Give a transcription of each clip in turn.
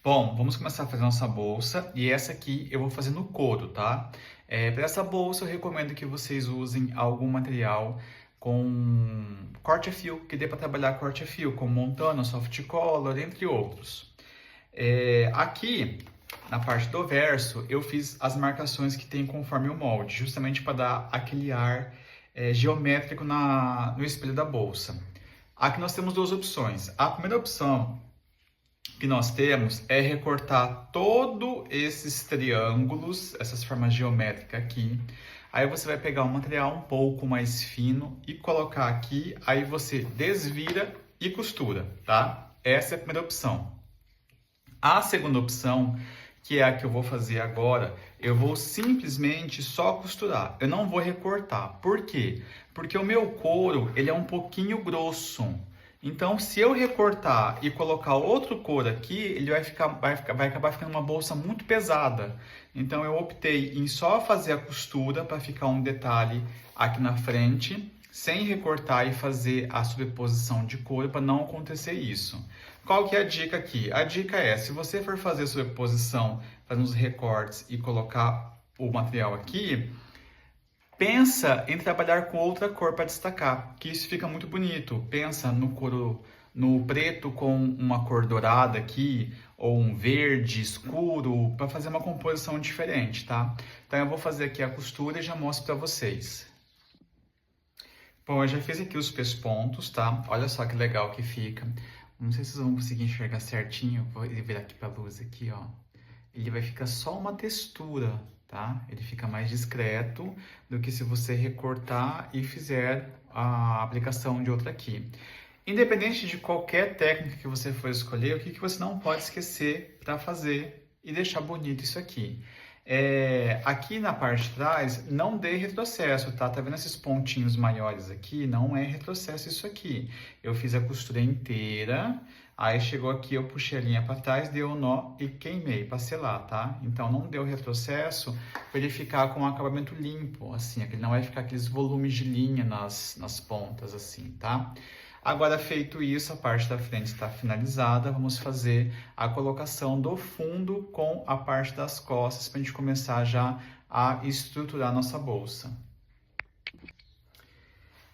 Bom, vamos começar a fazer nossa bolsa e essa aqui eu vou fazer no couro, tá? Para essa bolsa eu recomendo que vocês usem algum material com corte a fio, que dê para trabalhar corte a fio, como Montana, Soft Color, entre outros. Aqui na parte do verso eu fiz as marcações que tem conforme o molde, justamente para dar aquele ar geométrico no espelho da bolsa. Aqui nós temos duas opções. A primeira opção que nós temos é recortar todos esses triângulos, essas formas geométricas aqui. Aí você vai pegar um material um pouco mais fino e colocar aqui, aí você desvira e costura, tá? Essa é a primeira opção. A segunda opção, que é a que eu vou fazer agora, eu vou simplesmente só costurar. Eu não vou recortar. Por quê? Porque o meu couro, ele é um pouquinho grosso. Então, se eu recortar e colocar outro couro aqui, ele vai acabar ficando uma bolsa muito pesada. Então, eu optei em só fazer a costura para ficar um detalhe aqui na frente, sem recortar e fazer a sobreposição de couro para não acontecer isso. Qual que é a dica aqui? A dica é, se você for fazer a sobreposição, fazendo os recortes e colocar o material aqui, pensa em trabalhar com outra cor para destacar, que isso fica muito bonito. Pensa no couro, no preto com uma cor dourada aqui, ou um verde escuro, para fazer uma composição diferente, tá? Então eu vou fazer aqui a costura e já mostro para vocês. Bom, eu já fiz aqui os pespontos, tá? Olha só que legal que fica. Não sei se vocês vão conseguir enxergar certinho. Vou virar aqui para a luz aqui, ó. Ele vai ficar só uma textura, tá? Ele fica mais discreto do que se você recortar e fizer a aplicação de outra aqui. Independente de qualquer técnica que você for escolher, o que você não pode esquecer para fazer e deixar bonito isso aqui? Aqui na parte de trás, não dê retrocesso, tá? Tá vendo esses pontinhos maiores aqui? Não é retrocesso isso aqui. Eu fiz a costura inteira, aí chegou aqui, eu puxei a linha para trás, deu um nó e queimei para selar, tá? Então não deu retrocesso para ele ficar com um acabamento limpo, assim, ele não vai ficar aqueles volumes de linha nas pontas, assim, tá? Agora, feito isso, a parte da frente está finalizada, vamos fazer a colocação do fundo com a parte das costas para a gente começar já a estruturar a nossa bolsa.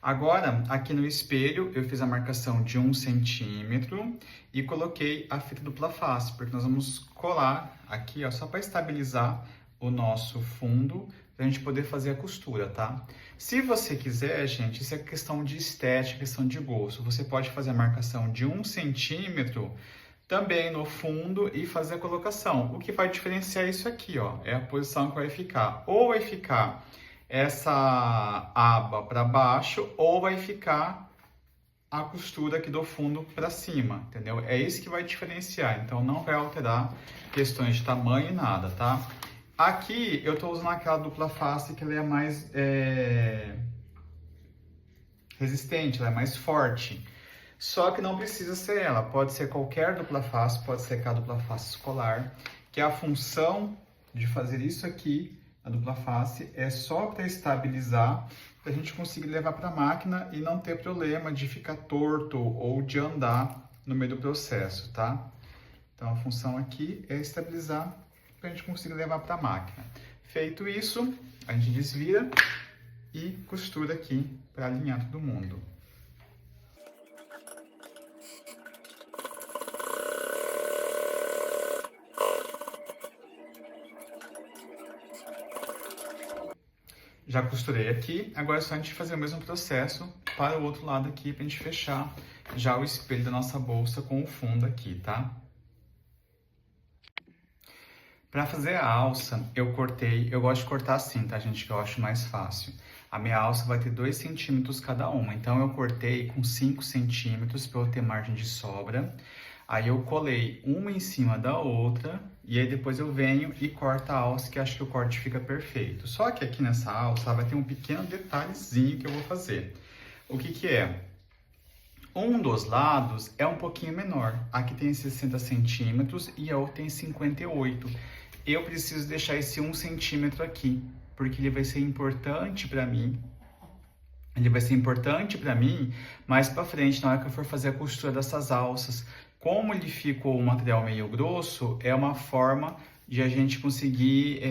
Agora, aqui no espelho, eu fiz a marcação de 1 centímetro e coloquei a fita dupla face, porque nós vamos colar aqui, ó, só para estabilizar o nosso fundo, para a gente poder fazer a costura, tá? Se você quiser, gente, isso é questão de estética, questão de gosto. Você pode fazer a marcação de 1 centímetro também no fundo e fazer a colocação. O que vai diferenciar isso aqui, ó, é a posição que vai ficar. Ou vai ficar essa aba para baixo, ou vai ficar a costura aqui do fundo para cima, entendeu? É isso que vai diferenciar, então não vai alterar questões de tamanho e nada, tá? Aqui eu estou usando aquela dupla face que ela é mais resistente, ela é mais forte. Só que não precisa ser ela, pode ser qualquer dupla face, pode ser aquela dupla face escolar, que a função de fazer isso aqui, a dupla face, é só para estabilizar, para a gente conseguir levar para a máquina e não ter problema de ficar torto ou de andar no meio do processo, tá? Então a função aqui é estabilizar para a gente conseguir levar para a máquina. Feito isso, a gente desvira e costura aqui para alinhar todo mundo. Já costurei aqui, agora é só a gente fazer o mesmo processo para o outro lado aqui, para a gente fechar já o espelho da nossa bolsa com o fundo aqui, tá? Para fazer a alça, eu gosto de cortar assim, tá, gente, que eu acho mais fácil. A minha alça vai ter 2 centímetros cada uma, então eu cortei com 5 centímetros para eu ter margem de sobra. Aí eu colei uma em cima da outra e aí depois eu venho e corto a alça, que acho que o corte fica perfeito. Só que aqui nessa alça vai ter um pequeno detalhezinho que eu vou fazer. O que que é? Um dos lados é um pouquinho menor. Aqui tem 60 centímetros e a outra tem 58. Eu preciso deixar esse 1 centímetro aqui, porque ele vai ser importante para mim. Ele vai ser importante para mim mais para frente, na hora que eu for fazer a costura dessas alças, como ele ficou um material meio grosso, é uma forma de a gente conseguir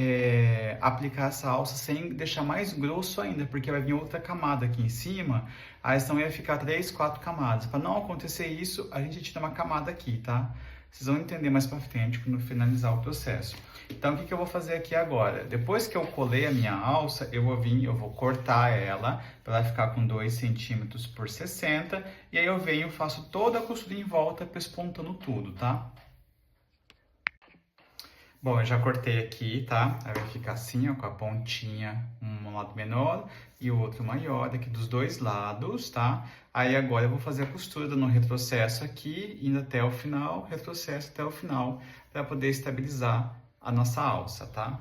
aplicar essa alça sem deixar mais grosso ainda, porque vai vir outra camada aqui em cima, aí senão ia ficar 3, 4 camadas. Para não acontecer isso, a gente tira uma camada aqui, tá? Vocês vão entender mais para frente quando finalizar o processo. Então, o que eu vou fazer aqui agora? Depois que eu colei a minha alça, eu vou cortar ela para ela ficar com 2 centímetros por 60, e aí eu venho, faço toda a costura em volta, pespontando tudo, tá? Bom, eu já cortei aqui, tá? Aí vai ficar assim, ó, com a pontinha, um lado menor e o outro maior, aqui dos dois lados, tá? Aí agora eu vou fazer a costura dando um retrocesso aqui, indo até o final, retrocesso até o final, para poder estabilizar a nossa alça, tá?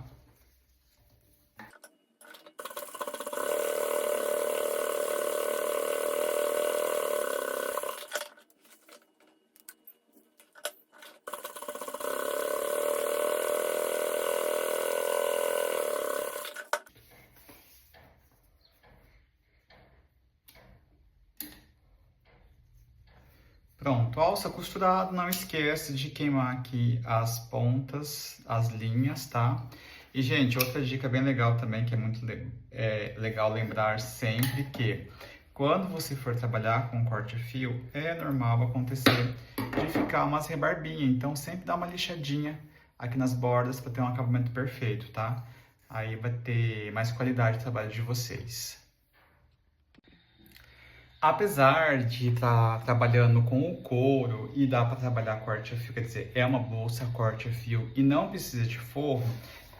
Pronto, alça costurada, não esquece de queimar aqui as pontas, as linhas, tá? E, gente, outra dica bem legal também, que é muito legal lembrar sempre que quando você for trabalhar com corte a fio, é normal acontecer de ficar umas rebarbinhas, então sempre dá uma lixadinha aqui nas bordas para ter um acabamento perfeito, tá? Aí vai ter mais qualidade de trabalho de vocês. Apesar de estar trabalhando com o couro e dá para trabalhar corte a fio, quer dizer, é uma bolsa corte a fio e não precisa de forro,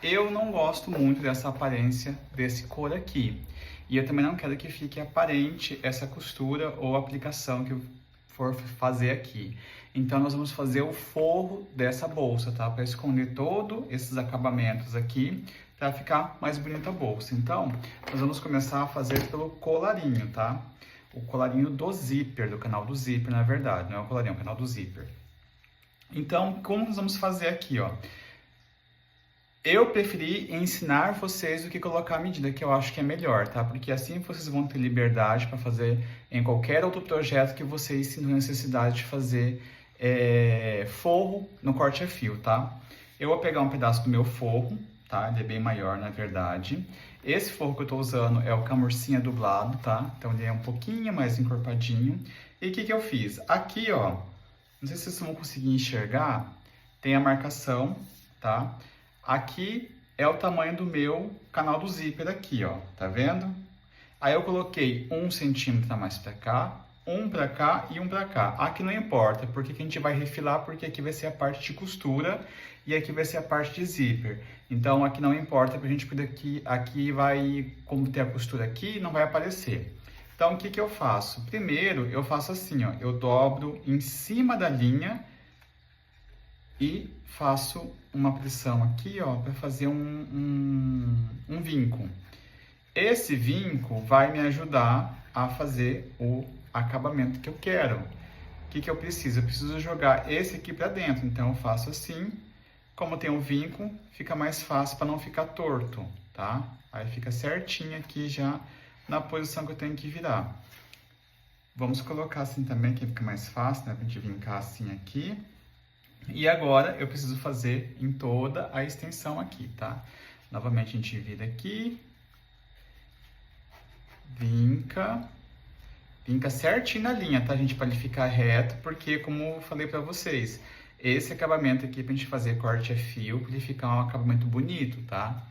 eu não gosto muito dessa aparência desse couro aqui. E eu também não quero que fique aparente essa costura ou aplicação que eu for fazer aqui. Então, nós vamos fazer o forro dessa bolsa, tá? Para esconder todos esses acabamentos aqui, para ficar mais bonita a bolsa. Então, nós vamos começar a fazer pelo colarinho, tá? O colarinho do zíper, do canal do zíper, na verdade, não é o colarinho, é o canal do zíper. Então, como nós vamos fazer aqui, ó? Eu preferi ensinar vocês do que colocar a medida, que eu acho que é melhor, tá? Porque assim vocês vão ter liberdade para fazer em qualquer outro projeto que vocês sintam necessidade de fazer forro no corte a fio, tá? Eu vou pegar um pedaço do meu forro, tá? Ele é bem maior, na verdade. Esse forro que eu tô usando é o camurcinha dublado, tá? Então ele é um pouquinho mais encorpadinho. E o que eu fiz? Aqui, ó, não sei se vocês vão conseguir enxergar, tem a marcação, tá? Aqui é o tamanho do meu canal do zíper aqui, ó, tá vendo? Aí eu coloquei 1 centímetro a mais pra cá, um pra cá e um pra cá. Aqui não importa, porque a gente vai refilar, porque aqui vai ser a parte de costura e aqui vai ser a parte de zíper. Então aqui não importa, porque a gente poder aqui vai, como ter a costura aqui, não vai aparecer. Então o que eu faço? Primeiro eu faço assim, ó, eu dobro em cima da linha e faço uma pressão aqui, ó, para fazer um vinco. Esse vinco vai me ajudar a fazer o acabamento que eu quero. O que eu preciso? Eu preciso jogar esse aqui para dentro, então eu faço assim. Como tem um vinco, fica mais fácil para não ficar torto, tá? Aí fica certinho aqui já na posição que eu tenho que virar. Vamos colocar assim também, que fica mais fácil, né? Pra gente vincar assim aqui. E agora eu preciso fazer em toda a extensão aqui, tá? Novamente a gente vira aqui. Vinca certinho na linha, tá, gente? Para ele ficar reto, porque como eu falei para vocês, esse acabamento aqui pra gente fazer corte a fio, para ele ficar um acabamento bonito, tá?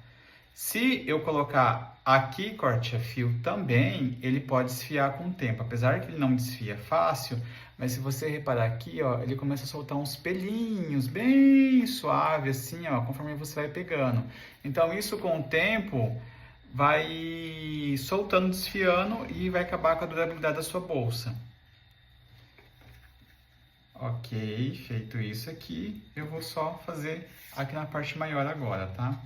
Se eu colocar aqui corte a fio também, ele pode desfiar com o tempo, apesar que ele não desfia fácil, mas se você reparar aqui, ó, ele começa a soltar uns pelinhos bem suave assim, ó, conforme você vai pegando. Então isso com o tempo vai soltando, desfiando e vai acabar com a durabilidade da sua bolsa. Ok, feito isso aqui, eu vou só fazer aqui na parte maior agora, tá?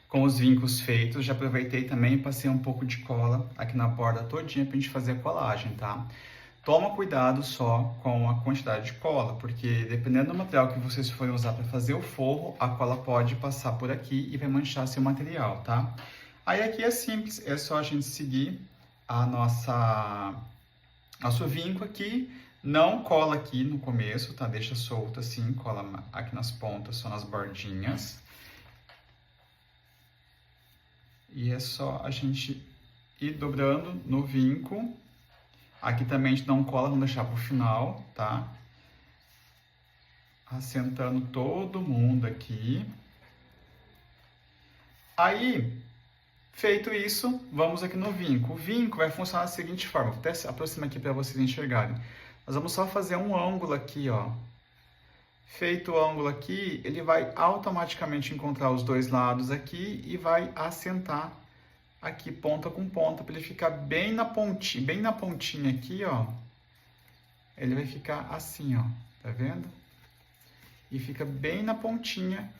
Com os vincos feitos, já aproveitei também e passei um pouco de cola aqui na borda todinha pra gente fazer a colagem, tá? Toma cuidado só com a quantidade de cola, porque dependendo do material que vocês forem usar para fazer o forro, a cola pode passar por aqui e vai manchar seu material, tá? Aí aqui é simples, é só a gente seguir nosso vinco aqui, Não cola aqui no começo, tá? Deixa solto assim, cola aqui nas pontas, só nas bordinhas. E é só a gente ir dobrando no vinco. Aqui também a gente não cola, vamos deixar pro final, tá? Assentando todo mundo aqui. Aí, feito isso, vamos aqui no vinco. O vinco vai funcionar da seguinte forma, vou até aproximar aqui para vocês enxergarem. Nós vamos só fazer um ângulo aqui, ó. Feito o ângulo aqui, ele vai automaticamente encontrar os dois lados aqui e vai assentar aqui ponta com ponta, para ele ficar bem na pontinha aqui, ó. Ele vai ficar assim, ó, tá vendo? E fica bem na pontinha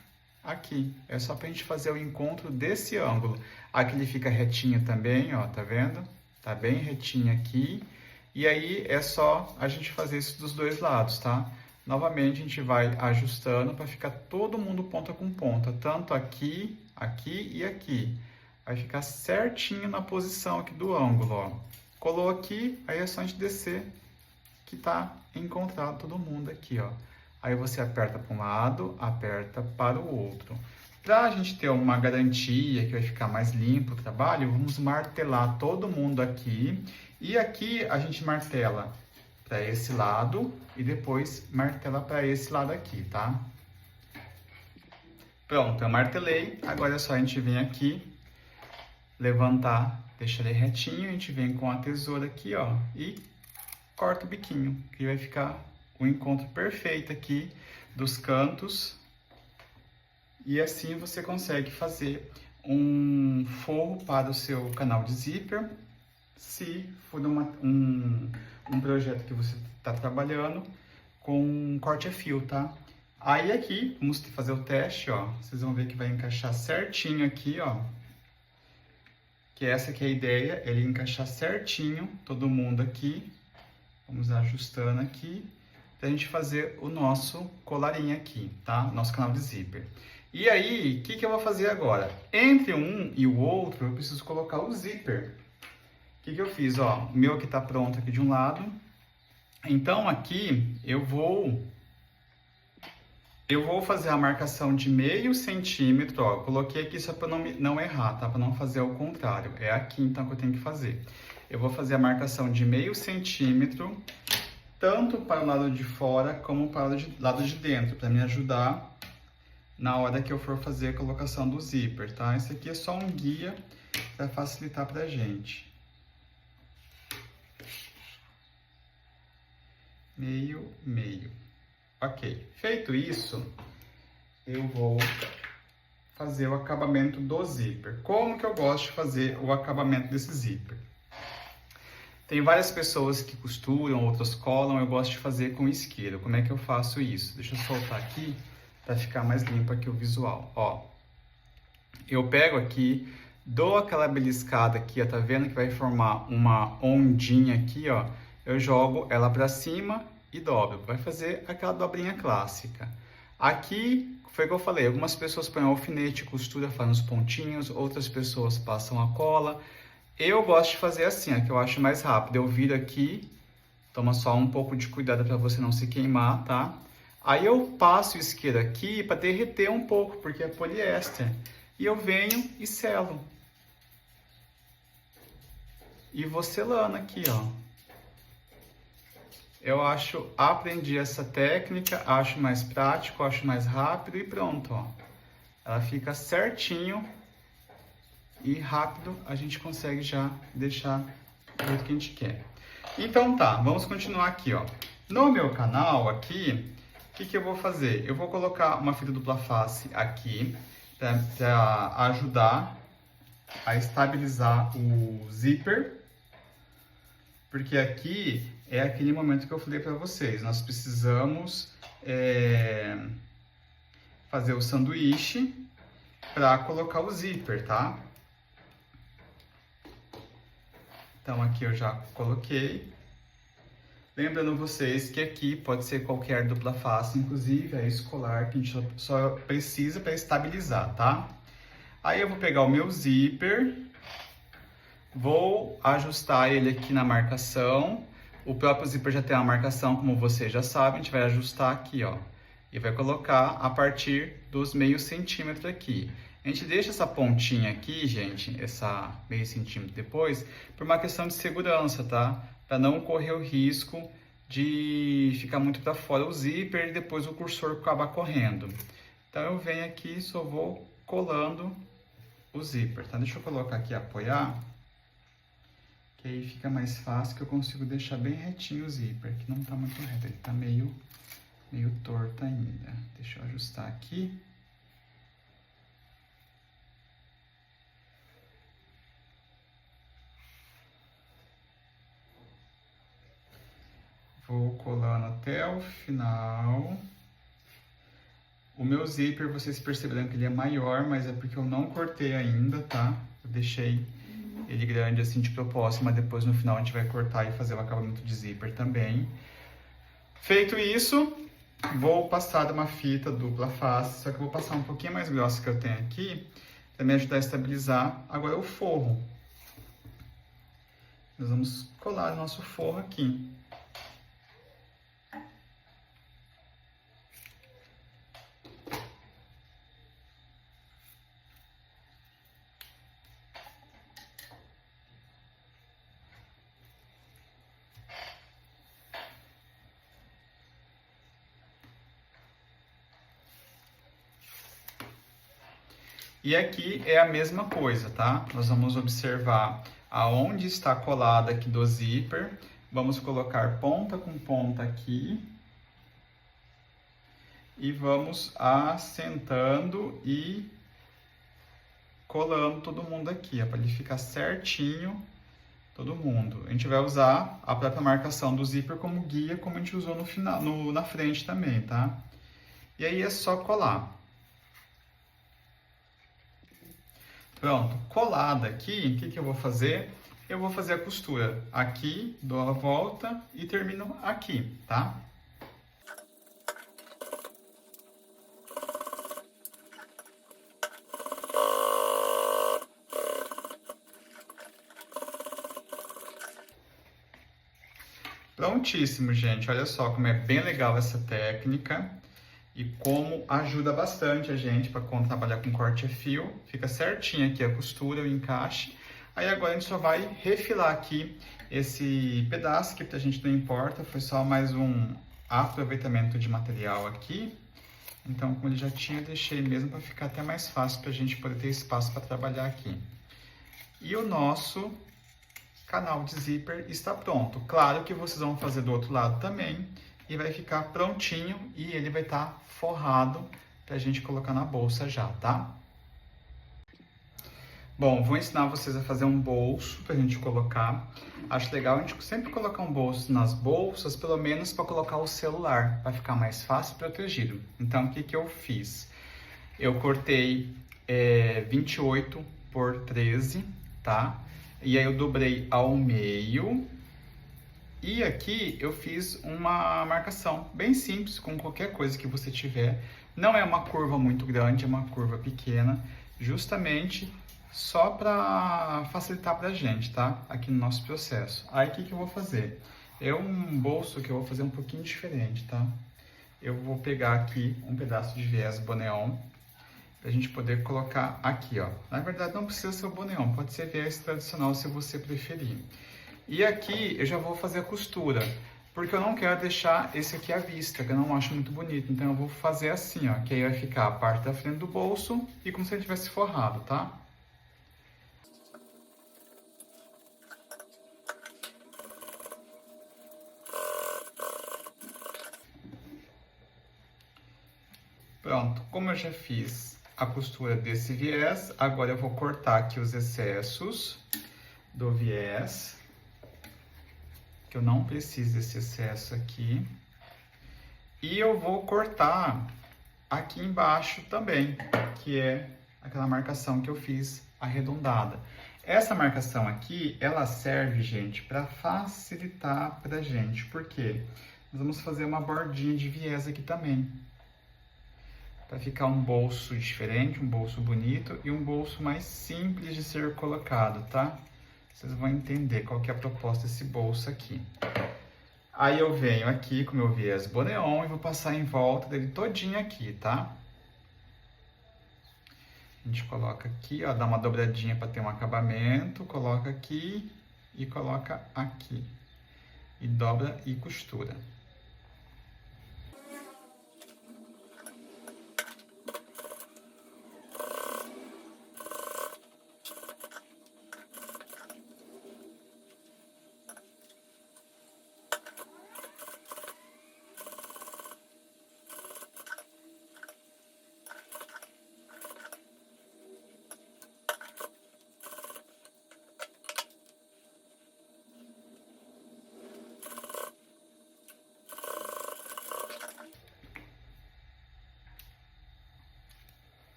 aqui. É só pra gente fazer o encontro desse ângulo. Aqui ele fica retinho também, ó, tá vendo? Tá bem retinho aqui. E aí é só a gente fazer isso dos dois lados, tá? Novamente a gente vai ajustando para ficar todo mundo ponta com ponta, tanto aqui, aqui e aqui. Vai ficar certinho na posição aqui do ângulo, ó. Colou aqui, aí é só a gente descer que tá encontrado todo mundo aqui, ó. Aí você aperta para um lado, aperta para o outro. Para a gente ter uma garantia que vai ficar mais limpo o trabalho, vamos martelar todo mundo aqui. E aqui a gente martela para esse lado e depois martela para esse lado aqui, tá? Pronto, eu martelei. Agora é só a gente vir aqui, levantar, deixar ele retinho. A gente vem com a tesoura aqui, ó, e corta o biquinho, que vai ficar o encontro perfeito aqui dos cantos. E assim você consegue fazer um forro para o seu canal de zíper, se for um projeto que você está trabalhando com corte a fio, tá? Aí aqui, vamos fazer o teste, ó. Vocês vão ver que vai encaixar certinho aqui, ó. Que essa aqui é a ideia, ele encaixar certinho, todo mundo aqui. Vamos ajustando aqui, pra gente fazer o nosso colarinho aqui, tá? Nosso canal de zíper. E aí, o que eu vou fazer agora? Entre um e o outro, eu preciso colocar o zíper. O que eu fiz? Ó, o meu aqui tá pronto aqui de um lado. Então, aqui, eu vou fazer a marcação de meio centímetro, ó. Eu coloquei aqui só para não errar, tá? Para não fazer ao contrário. É aqui, então, que eu tenho que fazer. Eu vou fazer a marcação de meio centímetro, tanto para o lado de fora como para o lado de dentro, para me ajudar na hora que eu for fazer a colocação do zíper, tá? Esse aqui é só um guia para facilitar pra gente. Meio. Ok. Feito isso, eu vou fazer o acabamento do zíper. Como que eu gosto de fazer o acabamento desse zíper? Tem várias pessoas que costuram, outras colam, eu gosto de fazer com isqueiro. Como é que eu faço isso? Deixa eu soltar aqui para ficar mais limpo aqui o visual. Ó, eu pego aqui, dou aquela beliscada aqui, ó, tá vendo que vai formar uma ondinha aqui, ó. Eu jogo ela para cima e dobro. Vai fazer aquela dobrinha clássica. Aqui, foi o que eu falei, algumas pessoas põem alfinete, costura, fazem os pontinhos, outras pessoas passam a cola. Eu gosto de fazer assim, ó, que eu acho mais rápido. Eu viro aqui, toma só um pouco de cuidado para você não se queimar, tá? Aí eu passo o isqueiro aqui para derreter um pouco, porque é poliéster. E eu venho e selo. E vou selando aqui, ó. Eu aprendi essa técnica, acho mais prático, acho mais rápido e pronto, ó. Ela fica certinho e rápido a gente consegue já deixar do jeito que a gente quer. Então tá, vamos continuar aqui, ó. No meu canal aqui, o que eu vou fazer? Eu vou colocar uma fita dupla face aqui para ajudar a estabilizar o zíper, porque aqui é aquele momento que eu falei para vocês. Nós precisamos fazer o sanduíche para colocar o zíper, tá? Então aqui eu já coloquei. Lembrando vocês que aqui pode ser qualquer dupla face, inclusive a escolar, que a gente só precisa para estabilizar, tá? Aí eu vou pegar o meu zíper, vou ajustar ele aqui na marcação, O próprio zíper já tem uma marcação, como vocês já sabem, a gente vai ajustar aqui, ó. E vai colocar a partir dos meio centímetro aqui. A gente deixa essa pontinha aqui, gente, essa meio centímetro depois, por uma questão de segurança, tá? Para não correr o risco de ficar muito para fora o zíper e depois o cursor acabar correndo. Então eu venho aqui e só vou colando o zíper, tá? Deixa eu colocar aqui apoiar, que aí fica mais fácil, que eu consigo deixar bem retinho o zíper, que não tá muito reto, ele tá meio torto ainda. Deixa eu ajustar aqui. Vou colando até o final. O meu zíper, vocês perceberam que ele é maior, mas é porque eu não cortei ainda, tá? Eu deixei ele grande assim de propósito, mas depois no final a gente vai cortar e fazer o acabamento de zíper também. Feito isso, vou passar uma fita dupla face, só que eu vou passar um pouquinho mais grossa que eu tenho aqui, para me ajudar a estabilizar. Agora o forro. Nós vamos colar o nosso forro aqui. E aqui é a mesma coisa, tá? Nós vamos observar aonde está colada aqui do zíper. Vamos colocar ponta com ponta aqui. E vamos assentando e colando todo mundo aqui, para ele ficar certinho, todo mundo. A gente vai usar a própria marcação do zíper como guia, como a gente usou no final, na frente também, tá? E aí é só colar. Pronto, colada aqui, o que eu vou fazer? Eu vou fazer a costura aqui, dou a volta e termino aqui, tá? Prontíssimo, gente. Olha só como é bem legal essa técnica. E como ajuda bastante a gente para quando trabalhar com corte a fio. Fica certinho aqui a costura, o encaixe. Aí agora a gente só vai refilar aqui esse pedaço, que pra gente não importa, foi só mais um aproveitamento de material aqui. Então, como ele já tinha, eu deixei mesmo para ficar até mais fácil para a gente poder ter espaço para trabalhar aqui. E o nosso canal de zíper está pronto. Claro que vocês vão fazer do outro lado também. E vai ficar prontinho e ele vai estar forrado para a gente colocar na bolsa já, tá? Bom, vou ensinar vocês a fazer um bolso para a gente colocar. Acho legal a gente sempre colocar um bolso nas bolsas, pelo menos para colocar o celular, para ficar mais fácil e protegido. Então, o que eu fiz? Eu cortei 28 por 13, tá? E aí eu dobrei ao meio. E aqui eu fiz uma marcação bem simples, com qualquer coisa que você tiver. Não é uma curva muito grande, é uma curva pequena, justamente só para facilitar para a gente, tá? Aqui no nosso processo. Aí o que eu vou fazer? É um bolso que eu vou fazer um pouquinho diferente, tá? Eu vou pegar aqui um pedaço de viés boneon, para a gente poder colocar aqui, ó. Na verdade não precisa ser o boneon, pode ser viés tradicional se você preferir. E aqui eu já vou fazer a costura, porque eu não quero deixar esse aqui à vista, que eu não acho muito bonito. Então eu vou fazer assim, ó, que aí vai ficar a parte da frente do bolso e como se ele tivesse forrado, tá? Pronto, como eu já fiz a costura desse viés, agora eu vou cortar aqui os excessos do viés. Que eu não preciso desse excesso aqui. E eu vou cortar aqui embaixo também, que é aquela marcação que eu fiz arredondada. Essa marcação aqui, ela serve, gente, para facilitar pra gente. Por quê? Nós vamos fazer uma bordinha de viés aqui também. Para ficar um bolso diferente, um bolso bonito e um bolso mais simples de ser colocado, tá? Vocês vão entender qual que é a proposta desse bolso aqui. Aí eu venho aqui com o meu viés boneon e vou passar em volta dele todinho aqui, tá? A gente coloca aqui, ó, dá uma dobradinha para ter um acabamento, coloca aqui e coloca aqui. E dobra e costura.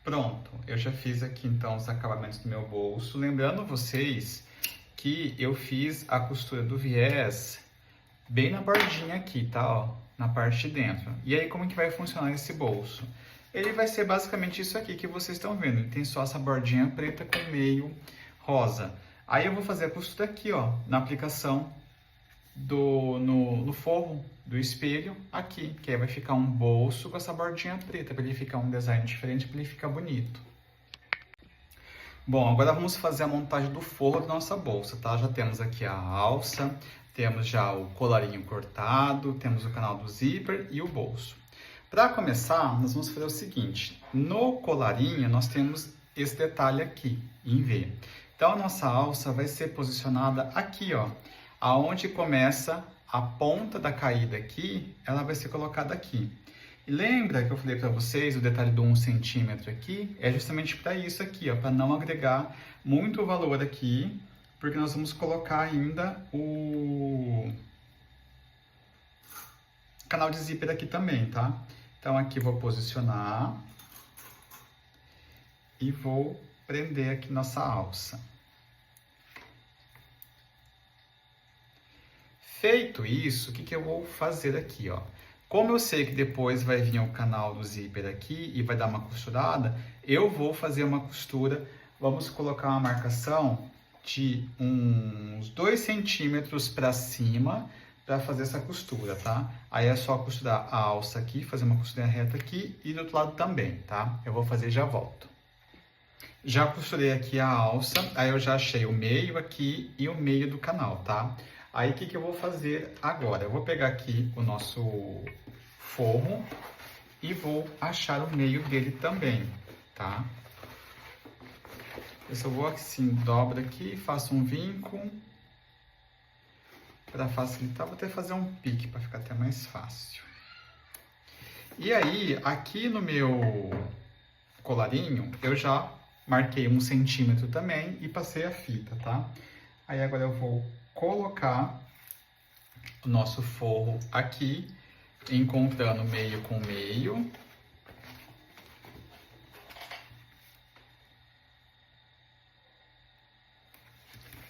Pronto, eu já fiz aqui então os acabamentos do meu bolso. Lembrando vocês que eu fiz a costura do viés bem na bordinha aqui, tá? Ó, na parte de dentro. E aí como que vai funcionar esse bolso? Ele vai ser basicamente isso aqui que vocês estão vendo. Ele tem só essa bordinha preta com meio rosa. Aí eu vou fazer a costura aqui, ó, na aplicação no forro do espelho aqui, que aí vai ficar um bolso com essa bordinha preta, para ele ficar um design diferente, para ele ficar bonito. Bom, agora vamos fazer a montagem do forro da nossa bolsa, tá? Já temos aqui a alça, temos já o colarinho cortado, temos o canal do zíper e o bolso. Para começar, nós vamos fazer o seguinte, no colarinho nós temos esse detalhe aqui, em V. Então a nossa alça vai ser posicionada aqui, ó, aonde começa a ponta da caída aqui, ela vai ser colocada aqui. E lembra que eu falei para vocês o detalhe do 1 centímetro aqui? É justamente para isso aqui, ó, para não agregar muito valor aqui, porque nós vamos colocar ainda o canal de zíper aqui também, tá? Então aqui vou posicionar e vou prender aqui nossa alça. Feito isso, o que eu vou fazer aqui, ó? Como eu sei que depois vai vir o canal do zíper aqui e vai dar uma costurada, eu vou fazer uma costura, vamos colocar uma marcação de uns 2 centímetros para cima para fazer essa costura, tá? Aí é só costurar a alça aqui, fazer uma costura reta aqui e do outro lado também, tá? Eu vou fazer e já volto. Já costurei aqui a alça, aí eu já achei o meio aqui e o meio do canal, tá? Aí, o que eu vou fazer agora? Eu vou pegar aqui o nosso forro e vou achar o meio dele também, tá? Eu só vou assim, dobro aqui, faço um vinco para facilitar. Vou até fazer um pique para ficar até mais fácil. E aí, aqui no meu colarinho, eu já marquei 1 centímetro também e passei a fita, tá? Aí agora eu vou colocar o nosso forro aqui, encontrando meio com meio.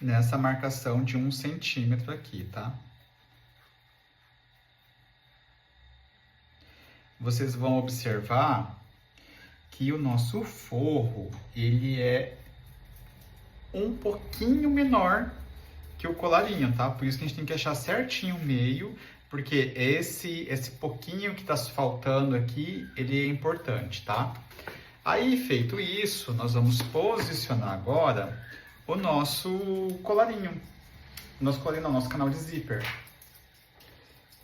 Nessa marcação de 1 centímetro aqui, tá? Vocês vão observar que o nosso forro, ele é um pouquinho menor que o colarinho, tá? Por isso que a gente tem que achar certinho o meio, porque esse pouquinho que tá faltando aqui, ele é importante, tá? Aí, feito isso, nós vamos posicionar agora o nosso colarinho. Nosso colarinho não, nosso canal de zíper.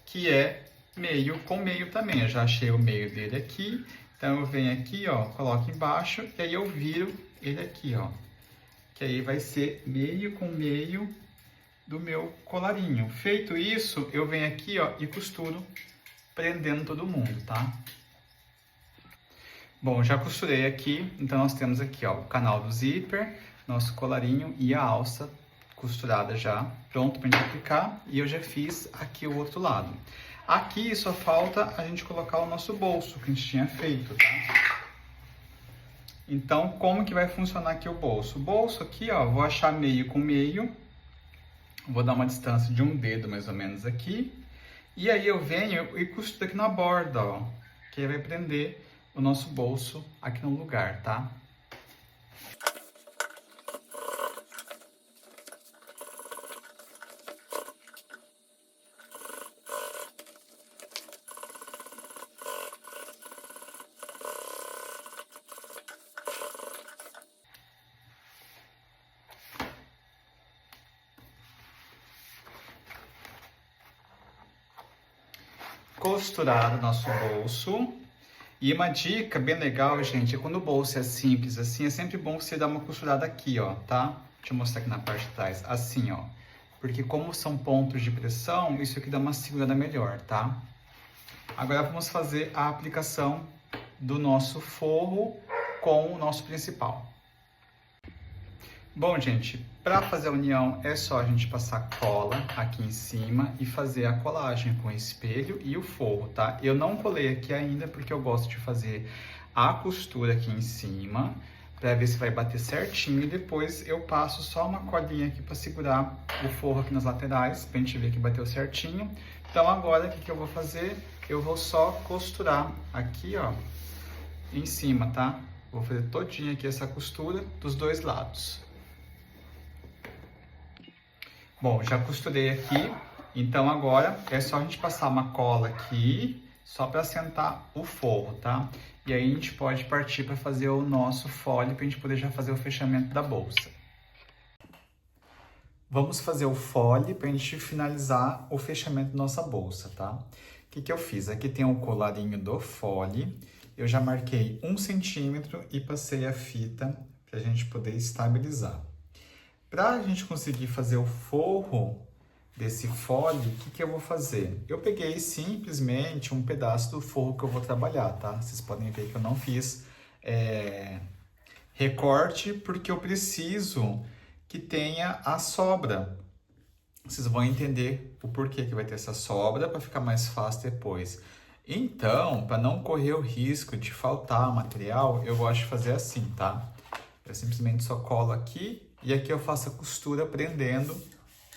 Que é meio com meio também. Eu já achei o meio dele aqui. Então, eu venho aqui, ó, coloco embaixo e aí eu viro ele aqui, ó. Que aí vai ser meio com meio do meu colarinho. Feito isso, eu venho aqui, ó, e costuro, prendendo todo mundo, tá? Bom, já costurei aqui, então nós temos aqui, ó, o canal do zíper, nosso colarinho e a alça costurada já, pronto pra gente aplicar, e eu já fiz aqui o outro lado. Aqui só falta a gente colocar o nosso bolso, que a gente tinha feito, tá? Então, como que vai funcionar aqui o bolso? O bolso aqui, ó, vou achar meio com meio, vou dar uma distância de um dedo mais ou menos aqui. E aí eu venho e costuro aqui na borda, ó. Que aí vai prender o nosso bolso aqui no lugar, tá? costurado o nosso bolso. E uma dica bem legal, gente, é quando o bolso é simples assim, é sempre bom você dar uma costurada aqui, ó, tá? Deixa eu mostrar aqui na parte de trás, assim, ó. Porque como são pontos de pressão, isso aqui dá uma segurada melhor, tá? Agora vamos fazer a aplicação do nosso forro com o nosso principal. Bom, gente, para fazer a união é só a gente passar cola aqui em cima e fazer a colagem com o espelho e o forro, tá? Eu não colei aqui ainda porque eu gosto de fazer a costura aqui em cima para ver se vai bater certinho e depois eu passo só uma colinha aqui para segurar o forro aqui nas laterais para a gente ver que bateu certinho. Então agora o que eu vou fazer? Eu vou só costurar aqui, ó, em cima, tá? Vou fazer todinha aqui essa costura dos dois lados. Bom, já costurei aqui, então agora é só a gente passar uma cola aqui, só para assentar o forro, tá? E aí a gente pode partir para fazer o nosso folhe, para a gente poder já fazer o fechamento da bolsa. Vamos fazer o folhe para a gente finalizar o fechamento da nossa bolsa, tá? O que eu fiz? Aqui tem o colarinho do folhe, eu já marquei 1 centímetro e passei a fita para a gente poder estabilizar. Para a gente conseguir fazer o forro desse folhe, o que eu vou fazer? Eu peguei simplesmente um pedaço do forro que eu vou trabalhar, tá? Vocês podem ver que eu não fiz recorte, porque eu preciso que tenha a sobra. Vocês vão entender o porquê que vai ter essa sobra para ficar mais fácil depois. Então, para não correr o risco de faltar material, eu gosto de fazer assim, tá? Eu simplesmente só colo aqui e aqui eu faço a costura prendendo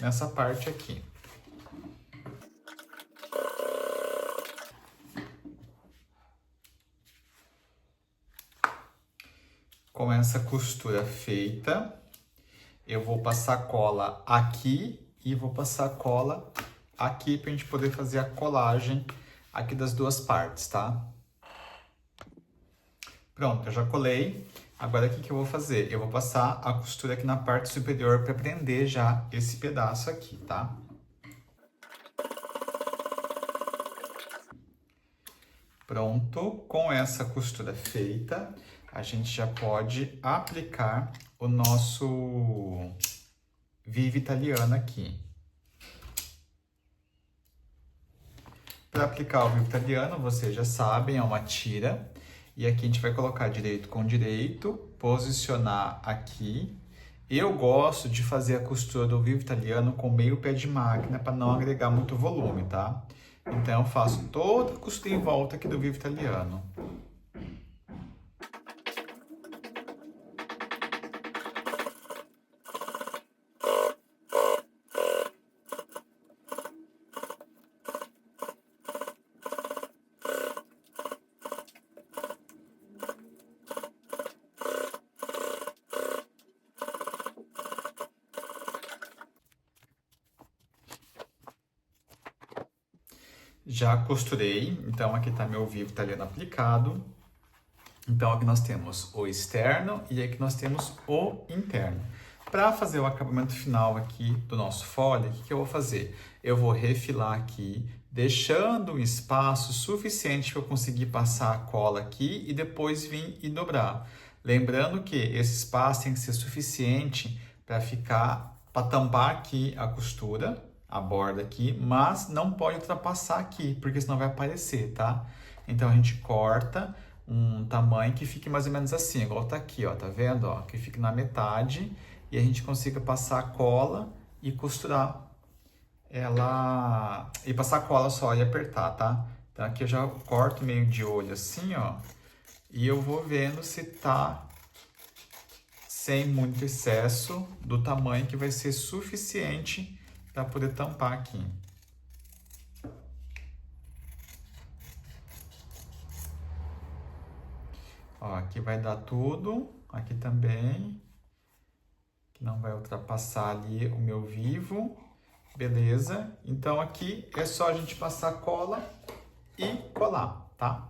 nessa parte aqui. Com essa costura feita, eu vou passar cola aqui e vou passar cola aqui para a gente poder fazer a colagem aqui das duas partes, tá? Pronto, eu já colei. Agora, o que eu vou fazer? Eu vou passar a costura aqui na parte superior para prender já esse pedaço aqui, tá? Pronto, com essa costura feita, a gente já pode aplicar o nosso Viva Italiano aqui. Para aplicar o Viva Italiano, vocês já sabem, é uma tira. E aqui a gente vai colocar direito com direito, posicionar aqui. Eu gosto de fazer a costura do Viva Italiano com meio pé de máquina para não agregar muito volume, tá? Então eu faço toda a costura em volta aqui do Viva Italiano. Já costurei, então aqui está meu Viva Italiano aplicado. Então aqui nós temos o externo e aqui nós temos o interno. Para fazer o acabamento final aqui do nosso folhe, o que eu vou fazer? Eu vou refilar aqui, deixando um espaço suficiente para eu conseguir passar a cola aqui e depois vir e dobrar. Lembrando que esse espaço tem que ser suficiente para tampar aqui a costura, a borda aqui, mas não pode ultrapassar aqui, porque senão vai aparecer, tá? Então a gente corta um tamanho que fique mais ou menos assim, igual tá aqui, ó, tá vendo, ó, que fique na metade e a gente consiga passar a cola e costurar ela e passar a cola só e apertar, tá? Então aqui eu já corto meio de olho assim, ó, e eu vou vendo se tá sem muito excesso do tamanho que vai ser suficiente para poder tampar aqui. Ó, aqui vai dar tudo, aqui também, que não vai ultrapassar ali o meu vivo, beleza? Então aqui é só a gente passar cola e colar, tá?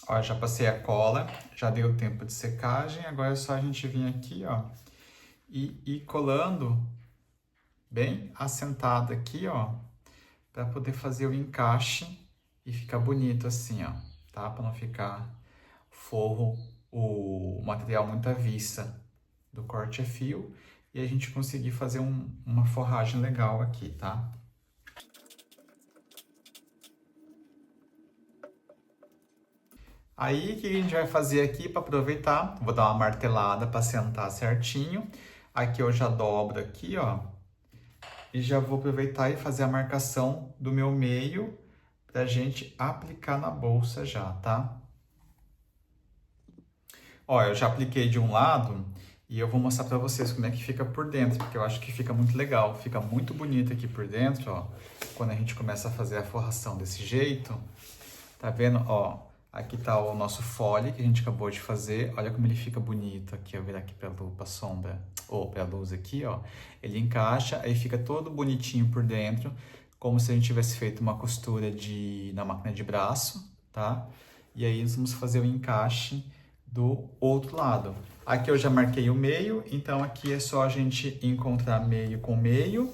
Ó, já passei a cola, já deu tempo de secagem, agora é só a gente vir aqui, ó, e ir colando bem assentado aqui, ó, para poder fazer o encaixe e ficar bonito assim, ó, tá? Para não ficar forro o material muito à vista do corte a fio e a gente conseguir fazer uma forragem legal aqui, tá? Aí, o que a gente vai fazer aqui para aproveitar? Vou dar uma martelada para sentar certinho. Aqui eu já dobro aqui, ó. E já vou aproveitar e fazer a marcação do meu meio pra gente aplicar na bolsa já, tá? Ó, eu já apliquei de um lado e eu vou mostrar pra vocês como é que fica por dentro, porque eu acho que fica muito legal, fica muito bonito aqui por dentro, ó. Quando a gente começa a fazer a forração desse jeito, tá vendo? Ó, aqui tá o nosso fole que a gente acabou de fazer. Olha como ele fica bonito aqui. Eu vou virar aqui pra sombra, ou pra luz aqui, ó. Ele encaixa, aí fica todo bonitinho por dentro, como se a gente tivesse feito uma costura na máquina de braço, tá? E aí nós vamos fazer o encaixe do outro lado. Aqui eu já marquei o meio, então aqui é só a gente encontrar meio com meio.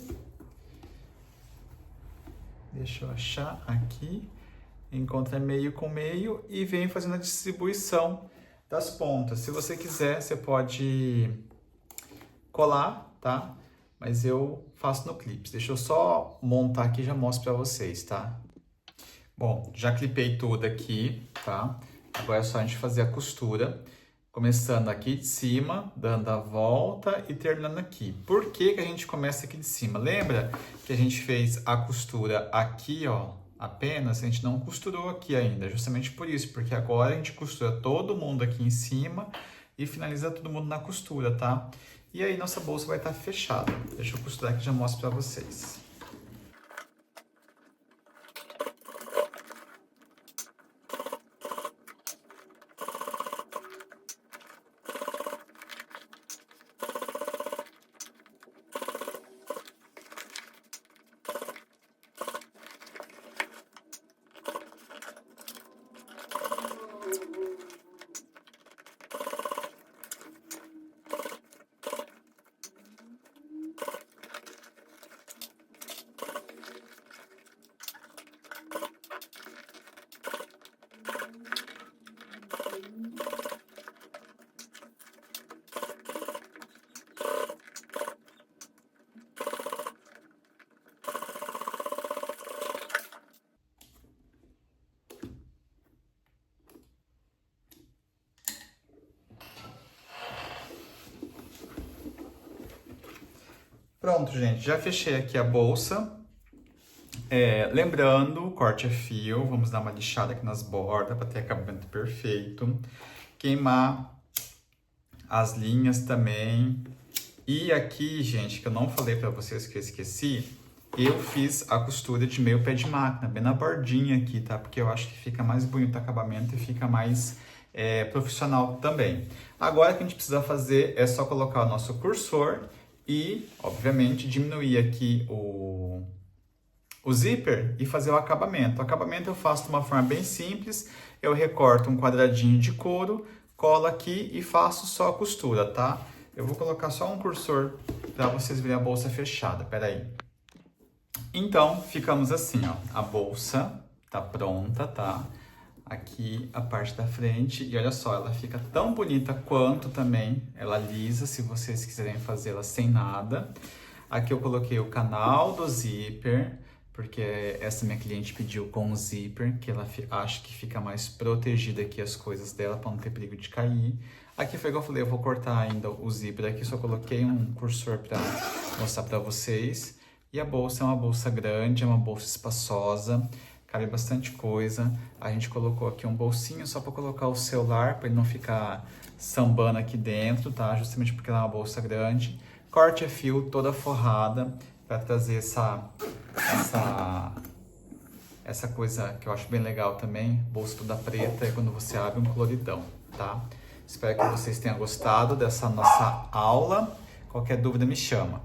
Deixa eu achar aqui. Encontra meio com meio e vem fazendo a distribuição das pontas. Se você quiser, você pode colar, tá? Mas eu faço no clips. Deixa eu só montar aqui e já mostro pra vocês, tá? Bom, já clipei tudo aqui, tá? Agora é só a gente fazer a costura. Começando aqui de cima, dando a volta e terminando aqui. Por que que a gente começa aqui de cima? Lembra que a gente fez a costura aqui, ó, apenas? A gente não costurou aqui ainda, justamente por isso, porque agora a gente costura todo mundo aqui em cima e finaliza todo mundo na costura, tá? E aí nossa bolsa vai estar fechada. Deixa eu costurar aqui e já mostro pra vocês. Pronto, gente, já fechei aqui a bolsa. Lembrando, o corte a fio, vamos dar uma lixada aqui nas bordas para ter acabamento perfeito. Queimar as linhas também. E aqui, gente, que eu não falei para vocês que eu esqueci, eu fiz a costura de meio pé de máquina, bem na bordinha aqui, tá? Porque eu acho que fica mais bonito o acabamento e fica mais profissional também. Agora o que a gente precisa fazer é só colocar o nosso cursor e, obviamente, diminuir aqui o zíper e fazer o acabamento. O acabamento eu faço de uma forma bem simples. Eu recorto um quadradinho de couro, colo aqui e faço só a costura, tá? Eu vou colocar só um cursor para vocês verem a bolsa fechada. Pera aí. Então, ficamos assim, ó. A bolsa tá pronta, tá? Aqui a parte da frente. E olha só, ela fica tão bonita quanto também. Ela lisa, se vocês quiserem fazê-la sem nada. Aqui eu coloquei o canal do zíper, porque essa minha cliente pediu com o zíper, que ela acha que fica mais protegida aqui as coisas dela, para não ter perigo de cair. Aqui foi o que eu falei, eu vou cortar ainda o zíper aqui, só coloquei um cursor para mostrar para vocês. E a bolsa é uma bolsa grande, é uma bolsa espaçosa, cabe bastante coisa. A gente colocou aqui um bolsinho só para colocar o celular, para ele não ficar sambando aqui dentro, tá? Justamente porque ela é uma bolsa grande. Corte a fio toda forrada, para trazer essa coisa que eu acho bem legal também. Bolsa toda preta e quando você abre um coloridão, tá? Espero que vocês tenham gostado dessa nossa aula. Qualquer dúvida me chama.